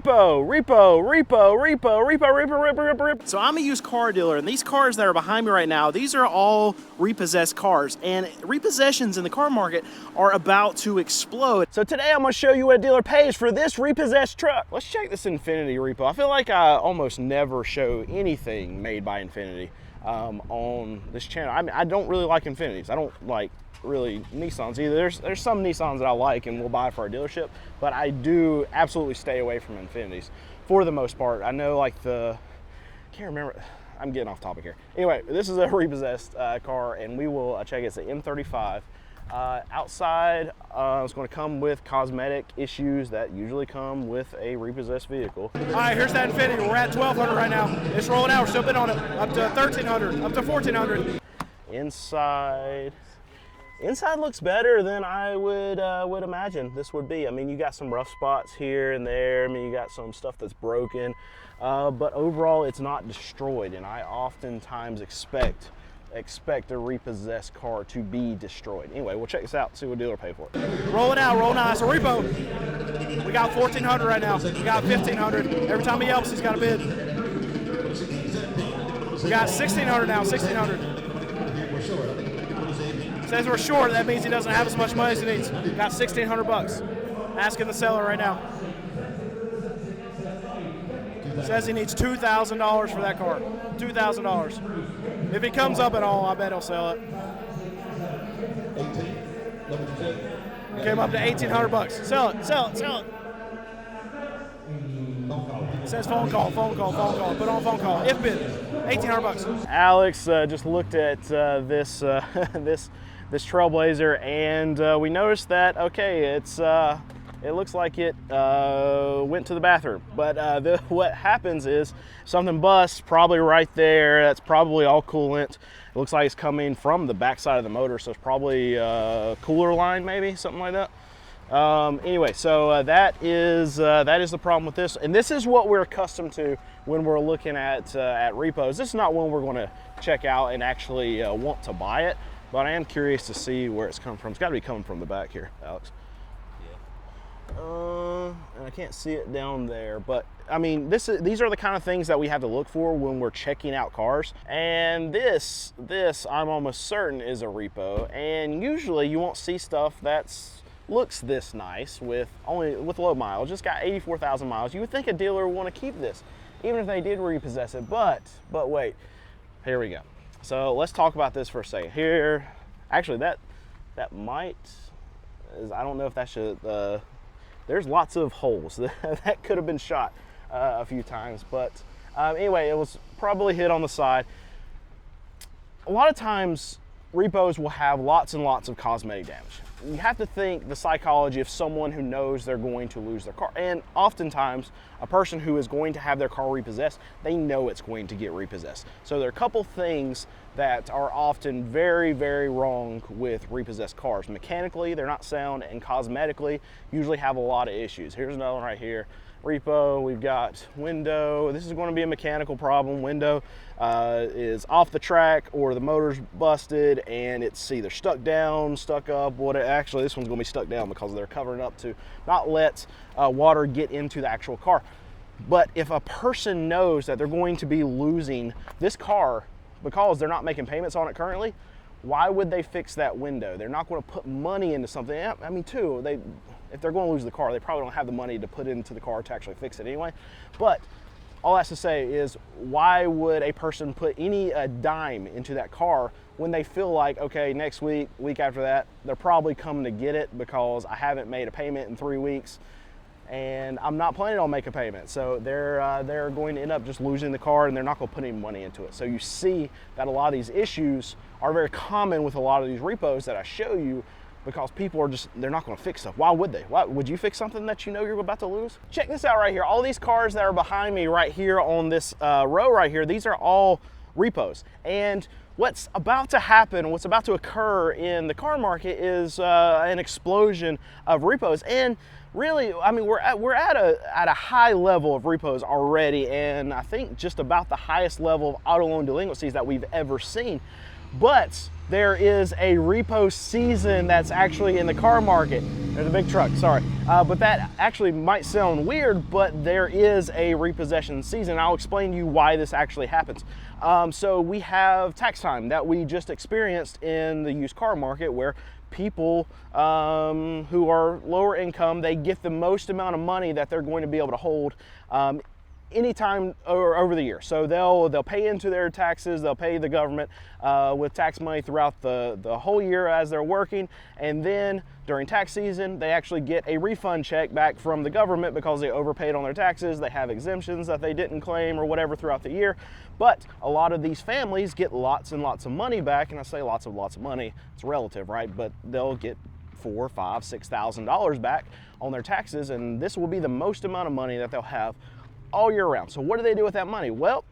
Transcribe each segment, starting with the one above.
repo. So I'm a used car dealer, and these cars that are behind me right now, these are all repossessed cars, and repossessions in the car market are about to explode. So today I'm gonna show you what a dealer pays for this repossessed truck. Let's check this Infiniti repo. I feel like I almost never show anything made by Infiniti on this channel. I mean, I don't really like Infinitis. I don't like really Nissans either. There's some Nissans that I like and will buy for our dealership, but I do absolutely stay away from Infinitis for the most part. I know, like, I can't remember, I'm getting off topic here. Anyway, this is a repossessed car, and we will check it. It's an M35. Outside, it's going to come with cosmetic issues that usually come with a repossessed vehicle. All right, here's that Infiniti. We're at 1,200 right now. It's rolling out. We're still bidding on it. Up to 1,300, up to 1,400. Inside looks better than I would imagine this would be. I mean, you got some rough spots here and there. I mean, you got some stuff that's broken, but overall it's not destroyed, and I oftentimes expect a repossessed car to be destroyed. Anyway, we'll check this out, see what dealer pay for it. Rolling out. It's a repo. We got 1,400 right now. We got 1,500. Every time he helps, he's got a bid. We got 1,600 now, 1,600. Says we're short, that means he doesn't have as much money as he needs. Got 1,600 bucks. Asking the seller right now. Says he needs $2,000 for that car. $2,000. If he comes up at all, I bet he'll sell it. Came up to 1,800 bucks. Sell it. It says phone call. Put on phone call. If bid, 1,800 bucks. Alex just looked at this Trailblazer, and we noticed that, okay, it looks like it went to the bathroom. But what happens is something busts probably right there. That's probably all coolant. It looks like it's coming from the backside of the motor, so it's probably a cooler line, maybe, something like that. Anyway, so that is the problem with this, and this is what we're accustomed to when we're looking at repos. This is not one we're going to check out and actually want to buy it, but I am curious to see where it's coming from. It's got to be coming from the back here, Alex. Yeah. And I can't see it down there, but I mean, these are the kind of things that we have to look for when we're checking out cars. And this I'm almost certain is a repo, and usually you won't see stuff that's looks this nice with low miles. Just got 84,000 miles. You would think a dealer would want to keep this, even if they did repossess it. But wait, here we go. So let's talk about this for a second. Here, actually, that might is, I don't know if that should. There's lots of holes that could have been shot a few times, but anyway, it was probably hit on the side. A lot of times, repos will have lots and lots of cosmetic damage. You have to think the psychology of someone who knows they're going to lose their car. And oftentimes, a person who is going to have their car repossessed, they know it's going to get repossessed. So there are a couple things that are often very, very wrong with repossessed cars. Mechanically, they're not sound, and cosmetically, usually have a lot of issues. Here's another one right here. Repo, we've got window. This is going to be a mechanical problem. Window is off the track, or the motor's busted and it's either stuck down, stuck up, actually this one's going to be stuck down because they're covering up to not let water get into the actual car. But if a person knows that they're going to be losing this car because they're not making payments on it currently, why would they fix that window? They're not going to put money into something. I mean, too, if they're going to lose the car, they probably don't have the money to put into the car to actually fix it anyway. But all that's to say is, why would a person put a dime into that car when they feel like, okay, next week after that, they're probably coming to get it because I haven't made a payment in 3 weeks, and I'm not planning on making a payment. So they're going to end up just losing the car, and they're not going to put any money into it. So you see that a lot of these issues are very common with a lot of these repos that I show you, because people are they're not going to fix stuff. Why would they? Why would you fix something that you know you're about to lose? Check this out right here. All these cars that are behind me right here on this row right here, these are all repos. And what's about to happen, what's about to occur in the car market is an explosion of repos. And really, I mean, we're at a high level of repos already, and I think just about the highest level of auto loan delinquencies that we've ever seen. But there is a repo season that's actually in the car market. There's a big truck, sorry. But that actually might sound weird, but there is a repossession season. I'll explain to you why this actually happens. So we have tax time that we just experienced in the used car market, where people who are lower income, they get the most amount of money that they're going to be able to hold anytime over the year. So they'll pay into their taxes, they'll pay the government with tax money throughout the whole year as they're working, and then during tax season they actually get a refund check back from the government because they overpaid on their taxes. They have exemptions that they didn't claim or whatever throughout the year. But a lot of these families get lots and lots of money back, and I say lots of money, it's relative, right? But they'll get $4,000, $5,000, $6,000 back on their taxes, and this will be the most amount of money that they'll have all year round. So what do they do with that money? Well,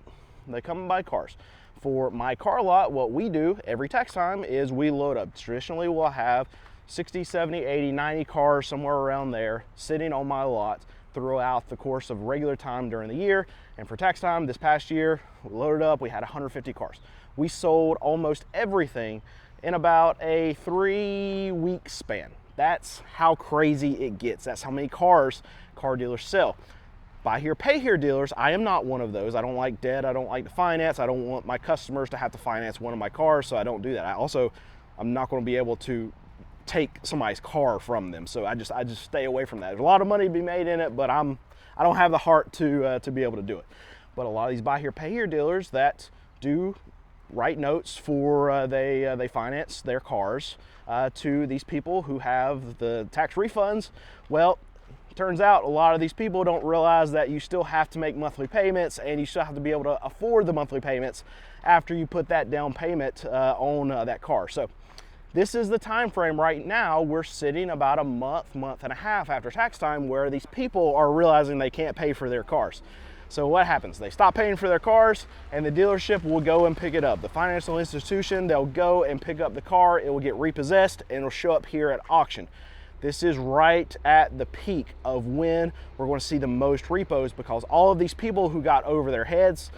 they come and buy cars. For my car lot, what we do every tax time is we load up. Traditionally, we'll have 60, 70, 80, 90 cars, somewhere around there, sitting on my lot throughout the course of regular time during the year. And for tax time this past year, we loaded up, we had 150 cars. We sold almost everything in about a 3-week span. That's how crazy it gets. That's how many cars car dealers sell. Buy here, pay here dealers, I am not one of those. I don't like debt, I don't like to finance, I don't want my customers to have to finance one of my cars, so I don't do that. I'm not going to be able to take somebody's car from them, so I just stay away from that. There's a lot of money to be made in it, but I don't have the heart to be able to do it. But a lot of these buy here, pay here dealers that do write notes for they finance their cars to these people who have the tax refunds. Well, turns out a lot of these people don't realize that you still have to make monthly payments, and you still have to be able to afford the monthly payments after you put that down payment on that car. So this is the time frame right now. We're sitting about a month and a half after tax time where these people are realizing they can't pay for their cars. So what happens? They stop paying for their cars, and the dealership will go and pick it up. The financial institution, they'll go and pick up the car, it will get repossessed, and it'll show up here at auction. This is right at the peak of when we're going to see the most repos, because all of these people who got over their heads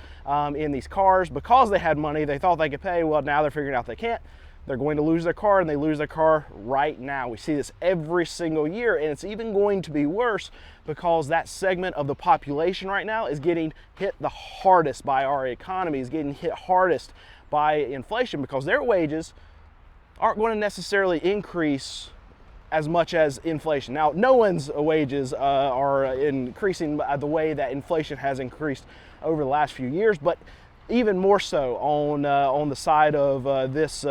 in these cars because they had money, they thought they could pay, well, now they're figuring out they can't. They're going to lose their car, and they lose their car right now. We see this every single year, and it's even going to be worse because that segment of the population right now is getting hit the hardest by our economy, is getting hit hardest by inflation, because their wages aren't going to necessarily increase as much as inflation. Now, no one's wages are increasing the way that inflation has increased over the last few years, but even more so on the side of this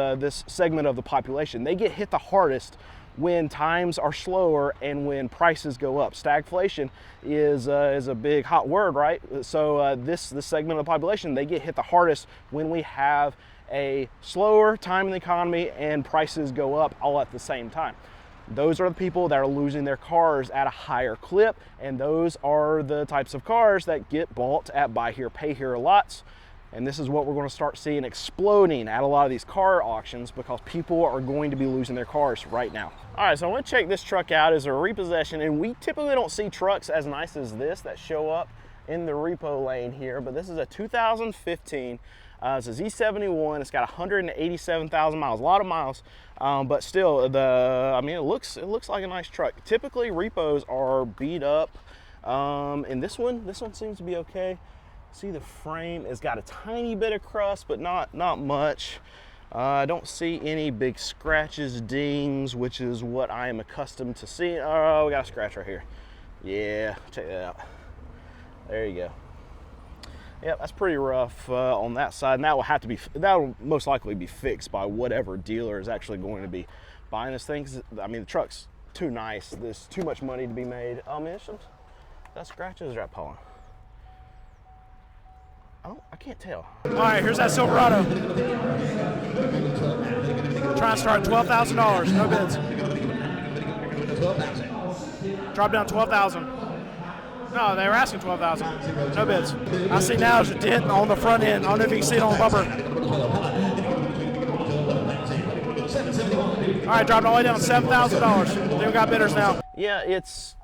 segment of the population. They get hit the hardest when times are slower and when prices go up. Stagflation is a big hot word, right? So this segment of the population, they get hit the hardest when we have a slower time in the economy and prices go up all at the same time. Those are the people that are losing their cars at a higher clip, and those are the types of cars that get bought at buy here, pay here lots. And this is what we're going to start seeing exploding at a lot of these car auctions, because people are going to be losing their cars right now. All right, so I want to check this truck out as a repossession, and we typically don't see trucks as nice as this that show up in the repo lane here, but this is a 2015. It's a Z71. It's got 187,000 miles, a lot of miles, but still, it looks like a nice truck. Typically, repos are beat up, and this one seems to be okay. See, the frame has got a tiny bit of crust, but not much. I don't see any big scratches, dings, which is what I am accustomed to seeing. Oh, we got a scratch right here. Yeah, check that out. There you go. Yep, that's pretty rough on that side, and that will most likely be fixed by whatever dealer is actually going to be buying this thing. I mean, the truck's too nice. There's too much money to be made. Is that scratches or that pollen? I can't tell. All right, here's that Silverado. Trying to start $12,000. No bids. Drop down $12,000. No, they were asking $12,000. No bids. I see now there's a dent on the front end. I don't know if you can see it on the bumper. All right, dropped all the way down to $7,000. They got bidders now. Yeah,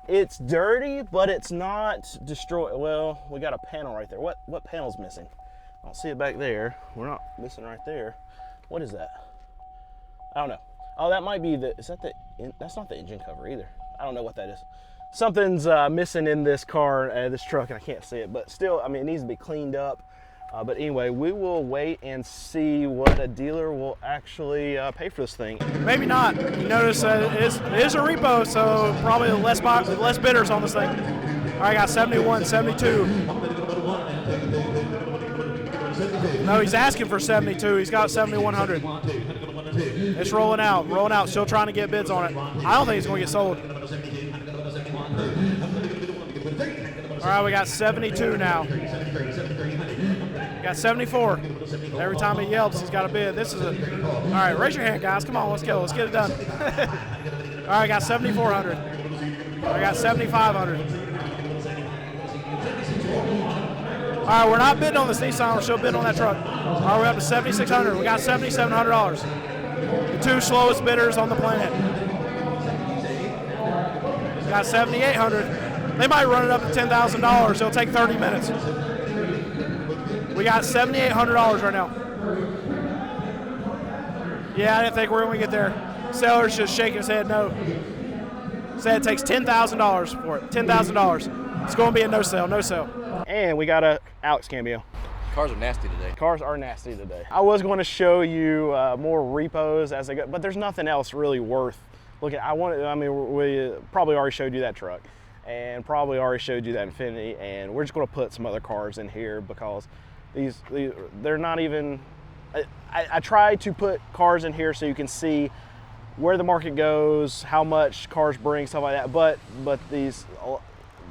it's dirty, but it's not destroyed. Well, we got a panel right there. What panel's missing? I don't see it back there. We're not missing right there. What is that? I don't know. Oh, that might be the, is that the, that's not the engine cover either. I don't know what that is. Something's missing in this car, this truck, and I can't see it, but still, I mean, it needs to be cleaned up. But anyway, we will wait and see what a dealer will actually pay for this thing. Maybe not. You notice it is a repo, so probably less bidders on this thing. All right, got 71, 72. No, he's asking for 72. He's got 7,100. It's rolling out, still trying to get bids on it. I don't think it's going to get sold. All right, we got 72 now. Got 74. Every time he yelps, he's got a bid. This is a, all right, raise your hand, guys. Come on, let's go. Let's get it done. All right, got 7,400. I got 7,500. All right, we're not bidding on this Nissan. We're still bidding on that truck. All right, we're up to 7,600. We got $7,700. The two slowest bidders on the planet. Got 7,800. They might run it up to $10,000. It'll take 30 minutes. We got $7,800 right now. Yeah, I didn't think we were going to get there. Seller's just shaking his head no. Said it takes $10,000 for it. $10,000. It's going to be a no sale, no sale. And we got a Alex cameo. Cars are nasty today. Cars are nasty today. I was going to show you more repos as they go, but there's nothing else really worth looking at. I mean, we probably already showed you that truck and probably already showed you that Infiniti, and we're just going to put some other cars in here because these they're not even, I try to put cars in here so you can see where the market goes, how much cars bring, stuff like that, but these,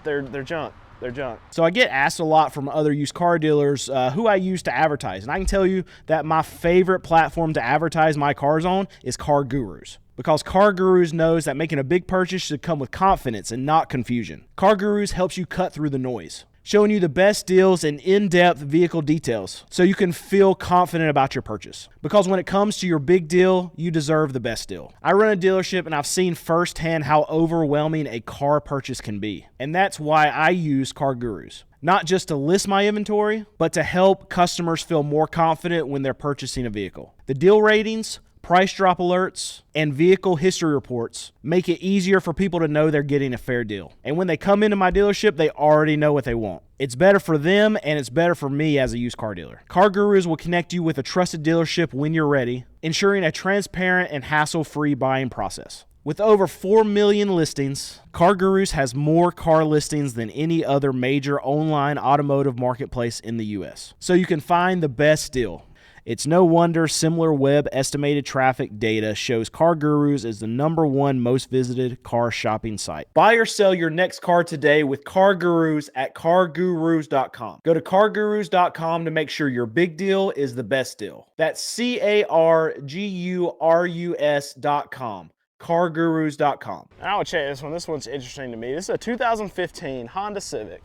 they're junk. They're junk. So I get asked a lot from other used car dealers who I use to advertise. And I can tell you that my favorite platform to advertise my cars on is Car Gurus. Because Car Gurus knows that making a big purchase should come with confidence and not confusion. Car Gurus helps you cut through the noise, showing you the best deals and in-depth vehicle details so you can feel confident about your purchase. Because when it comes to your big deal, you deserve the best deal. I run a dealership and I've seen firsthand how overwhelming a car purchase can be. And that's why I use Car Gurus. Not just to list my inventory, but to help customers feel more confident when they're purchasing a vehicle. The deal ratings, price drop alerts, and vehicle history reports make it easier for people to know they're getting a fair deal. And when they come into my dealership, they already know what they want. It's better for them and it's better for me as a used car dealer. Car Gurus will connect you with a trusted dealership when you're ready, ensuring a transparent and hassle-free buying process. With over 4 million listings, Car Gurus has more car listings than any other major online automotive marketplace in the U.S. So you can find the best deal. It's no wonder SimilarWeb estimated traffic data shows Car Gurus is the #1 most visited car shopping site. Buy or sell your next car today with Car Gurus at cargurus.com. Go to cargurus.com to make sure your big deal is the best deal. That's cargurus.com. cargurus.com. I want to check this one. This one's interesting to me. This is a 2015 Honda Civic,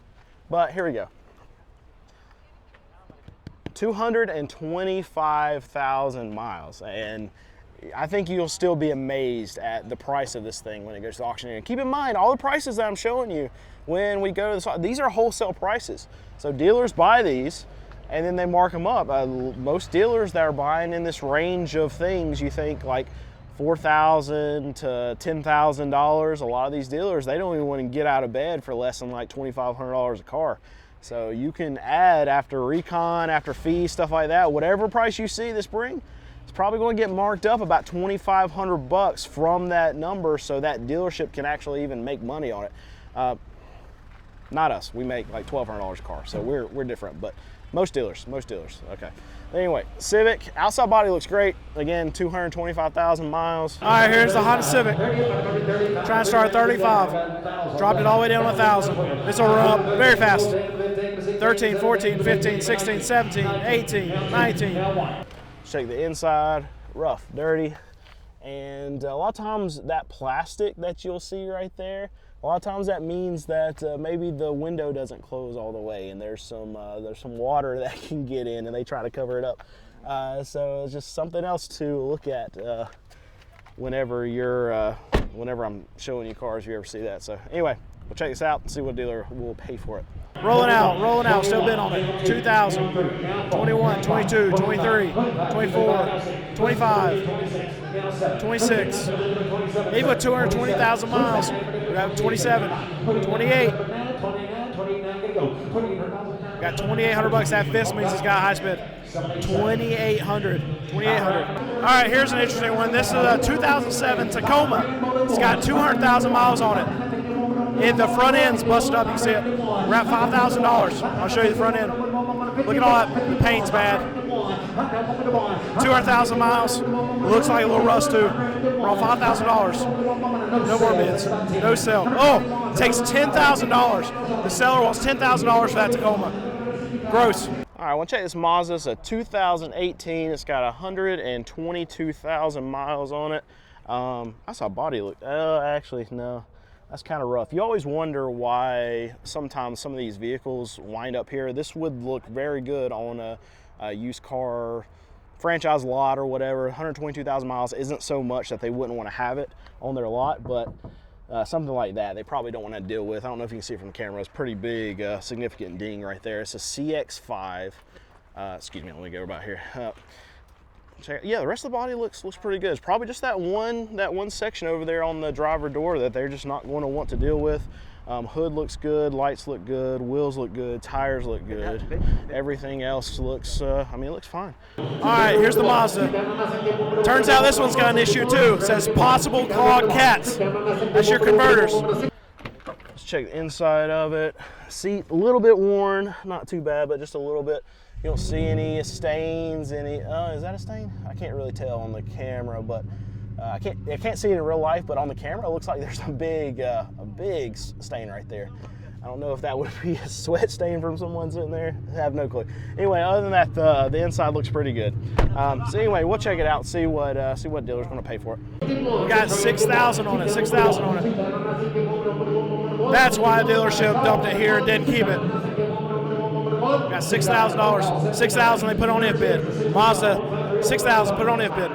but here we go. 225,000 miles, and I think you'll still be amazed at the price of this thing when it goes to auction. And keep in mind, all the prices that I'm showing you when we go to these are wholesale prices. So dealers buy these and then they mark them up. Most dealers that are buying in this range of things, you think like $4,000 to $10,000. A lot of these dealers, they don't even want to get out of bed for less than like $2,500 a car. So you can add after recon, after fees, stuff like that, whatever price you see this spring, it's probably going to get marked up about $2,500 from that number so that dealership can actually even make money on it. Not us, we make like $1,200 a car, so we're different, but most dealers, okay. Anyway, Civic, outside body looks great. Again, 225,000 miles. All right, here's the Honda Civic. Trying to start at 35. Dropped it all the way down to 1,000. This will run up very fast. 13, 14, 15, 16, 17, 18, 19. Check the inside, rough, dirty. And a lot of times that plastic that you'll see right there, a lot of times that means that maybe the window doesn't close all the way and there's some water that can get in and they try to cover it up. So it's just something else to look at whenever I'm showing you cars, if you ever see that. So anyway, we'll check this out and see what dealer will pay for it. Rolling out, still bid on it. 2,000, 21, 22, 23, 24, 25, 26. Even with 220,000 miles, we got 27, 28. Got $2,800. That fifth means it's got a high spin. 2,800. 2,800. All right, here's an interesting one. This is a 2007 Tacoma. It's got 200,000 miles on it. And the front end's busted up. You can see it. We're at $5,000. I'll show you the front end. Look at all that. The paint's bad. 200,000 miles. Looks like a little rust too. We're on $5,000. No more bids. No sale. Oh, it takes $10,000. The seller wants $10,000 for that Tacoma. Gross. All right, I want to check this Mazda. It's a 2018. It's got 122,000 miles on it. I saw body look. Actually, no. That's kind of rough. You always wonder why sometimes some of these vehicles wind up here. This would look very good on a used car franchise lot or whatever. 122,000 miles isn't so much that they wouldn't want to have it on their lot, but something like that they probably don't want to deal with. I don't know if you can see it from the camera. It's pretty big, significant ding right there. It's a CX-5. Excuse me, let me go about here. Yeah, the rest of the body looks pretty good. It's probably just that one section over there on the driver door that they're just not going to want to deal with. Hood looks good, lights look good, wheels look good, tires look good. Everything else looks, I mean, it looks fine. All right, here's the Mazda. Turns out this one's got an issue too. It says possible clogged cats. That's your converters. Let's check the inside of it. Seat a little bit worn, not too bad, but just a little bit. You don't see any stains, is that a stain? I can't really tell on the camera, but I can't see it in real life, but on the camera it looks like there's a big stain right there. I don't know if that would be a sweat stain from someone sitting there. I have no clue. Anyway, other than that, the inside looks pretty good. So anyway, we'll check it out, see what dealer's going to pay for it. We got 6,000 on it. 6,000 on it. That's why the dealership dumped it here and didn't keep it. Got $6,000. $6,000 they put on if bid. Mazda, $6,000 put on if bid.